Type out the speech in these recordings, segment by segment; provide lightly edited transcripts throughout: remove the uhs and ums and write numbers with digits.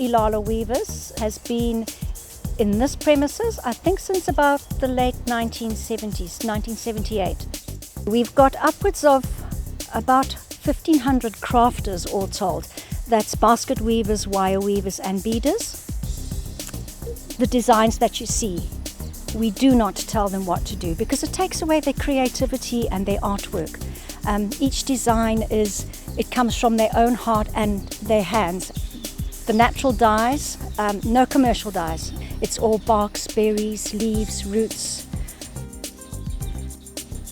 Ilala Weavers has been in this premises, I think, since about the late 1970s, 1978. We've got upwards of about 1,500 crafters all told. That's basket weavers, wire weavers and beaders. The designs that you see, we do not tell them what to do because it takes away their creativity and their artwork. Each design it comes from their own heart and their hands. The natural dyes, no commercial dyes. It's all barks, berries, leaves, roots.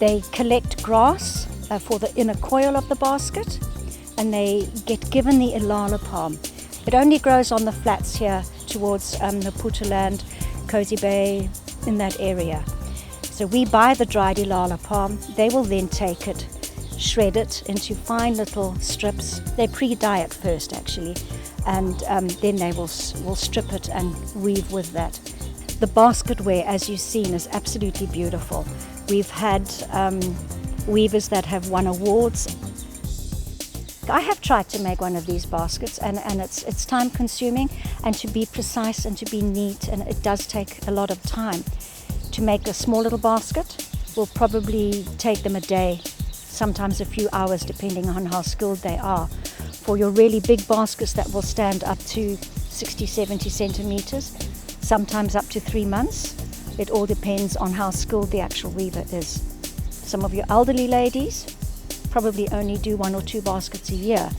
They collect grass for the inner coil of the basket, and they get given the Ilala palm. It only grows on the flats here towards the land, Cozy Bay, in that area. So we buy the dried Ilala palm. They will then take it, shred it into fine little strips. They pre-dye it first actually, and then they will strip it and weave with that. The basketware, as you've seen, is absolutely beautiful. We've had weavers that have won awards. I have tried to make one of these baskets, and it's time consuming, and to be precise and to be neat, and it does take a lot of time. To make a small little basket will probably take them a day, sometimes a few hours depending on how skilled they are. For your really big baskets that will stand up to 60, 70 centimeters, sometimes up to 3 months. It all depends on how skilled the actual weaver is. Some of your elderly ladies probably only do 1 or 2 baskets a year.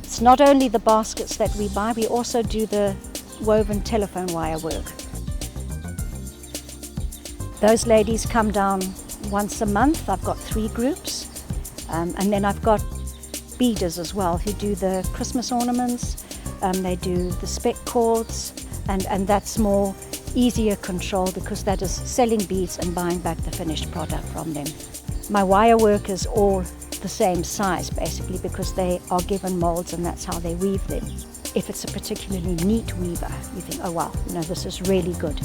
It's not only the baskets that we buy, we also do the woven telephone wire work. Those ladies come down once a month. I've got 3 groups, and then I've got beaders as well who do the Christmas ornaments. They do the spec cords, and that's more easier control because that is selling beads and buying back the finished product from them. My wire work is all the same size basically because they are given molds and that's how they weave them. If it's a particularly neat weaver, you think, oh wow, this is really good.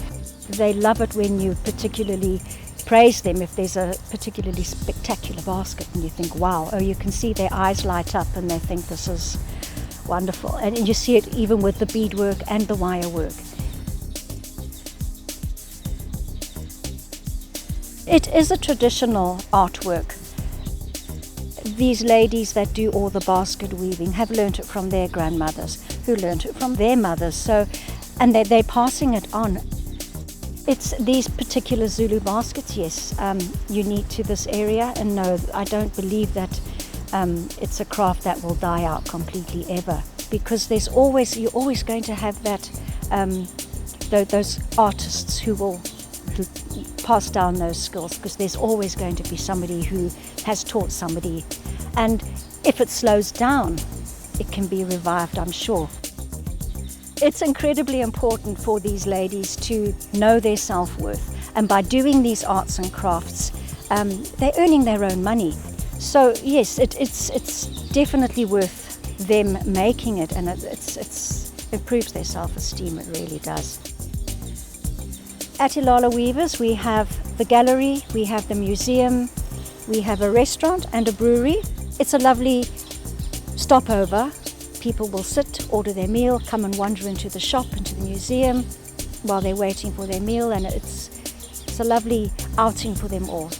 They love it when you particularly praise them. If there's a particularly spectacular basket and you think, wow, you can see their eyes light up and they think this is wonderful. And you see it even with the beadwork and the wire work. It is a traditional artwork. These ladies that do all the basket weaving have learnt it from their grandmothers, who learnt it from their mothers. And they're passing it on. It's these particular Zulu baskets, yes, unique to this area. And no, I don't believe that it's a craft that will die out completely ever, because you're always going to have that those artists who pass down those skills, because there's always going to be somebody who has taught somebody, and if it slows down, it can be revived, I'm sure. It's incredibly important for these ladies to know their self-worth, and by doing these arts and crafts, they're earning their own money. So yes, it's definitely worth them making it, and it improves their self-esteem, it really does. At Ilala Weavers, we have the gallery, we have the museum, we have a restaurant and a brewery. It's a lovely stopover. People will sit, order their meal, come and wander into the shop, into the museum while they're waiting for their meal, and it's a lovely outing for them all.